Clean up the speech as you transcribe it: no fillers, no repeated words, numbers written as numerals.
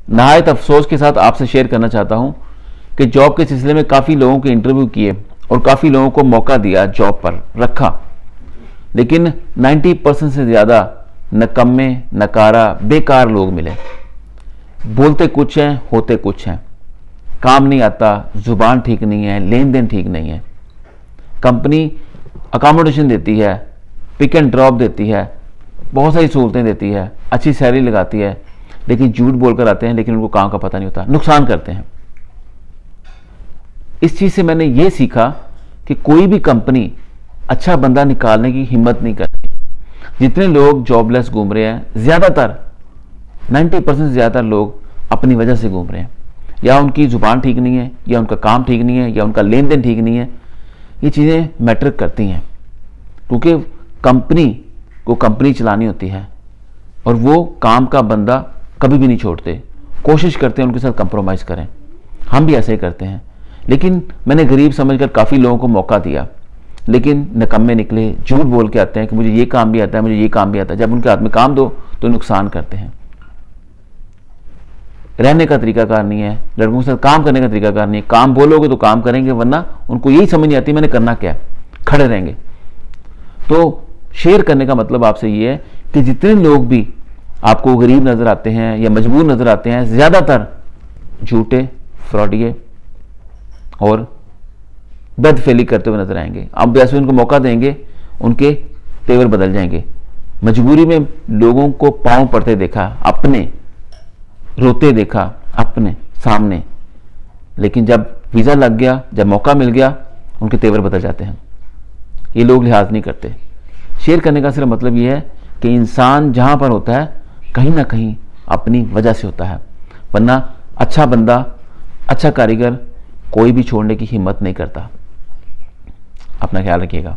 नहायत अफसोस के साथ आपसे शेयर करना चाहता हूं कि जॉब के सिलसिले में काफ़ी लोगों के इंटरव्यू किए और काफ़ी लोगों को मौका दिया, जॉब पर रखा, लेकिन 90% से ज़्यादा नकम्मे, नकारा, बेकार लोग मिले। बोलते कुछ हैं, होते कुछ हैं, काम नहीं आता, जुबान ठीक नहीं है, लेन देन ठीक नहीं है। कंपनी अकोमोडेशन देती है, पिक एंड ड्रॉप देती है, बहुत सारी सहूलतें देती है, अच्छी सैलरी लगाती है, लेकिन झूठ बोलकर आते हैं, लेकिन उनको काम का पता नहीं होता, नुकसान करते हैं। इस चीज़ से मैंने ये सीखा कि कोई भी कंपनी अच्छा बंदा निकालने की हिम्मत नहीं करती। जितने लोग जॉबलेस घूम रहे हैं, ज़्यादातर 90% से ज़्यादा लोग अपनी वजह से घूम रहे हैं। या उनकी ज़ुबान ठीक नहीं है, या उनका काम ठीक नहीं है, या उनका लेन देन ठीक नहीं है। ये चीज़ें मैटर करती हैं, क्योंकि कंपनी को कंपनी चलानी होती है और वो काम का बंदा कभी भी नहीं छोड़ते, कोशिश करते हैं उनके साथ कंप्रोमाइज़ करें। हम भी ऐसे ही करते हैं, लेकिन मैंने गरीब समझकर काफ़ी लोगों को मौका दिया, लेकिन निकम्मे निकले, झूठ बोल के आते हैं कि मुझे ये काम भी आता है, मुझे ये काम भी आता है। जब उनके हाथ में काम दो तो नुकसान करते हैं। रहने का तरीकाकार नहीं है, लड़कों के साथ काम करने का तरीकाकार नहीं है। काम बोलोगे तो काम करेंगे, वरना उनको यही समझ नहीं आती मैंने करना क्या है, खड़े रहेंगे। तो शेयर करने का मतलब आपसे ये है कि जितने लोग भी आपको गरीब नज़र आते हैं या मजबूर नज़र आते हैं, ज़्यादातर झूठे, फ्रॉडिये और बदफेली करते हुए नजर आएंगे। आप जैसे उनको मौका देंगे, उनके तेवर बदल जाएंगे। मजबूरी में लोगों को पांव पड़ते देखा, अपने रोते देखा अपने सामने, लेकिन जब वीज़ा लग गया, जब मौका मिल गया, उनके तेवर बदल जाते हैं। ये लोग लिहाज नहीं करते। शेयर करने का सिर्फ मतलब ये है कि इंसान जहां पर होता है, कहीं ना कहीं अपनी वजह से होता है, वरना अच्छा बंदा, अच्छा कारीगर कोई भी छोड़ने की हिम्मत नहीं करता। अपना ख्याल रखिएगा।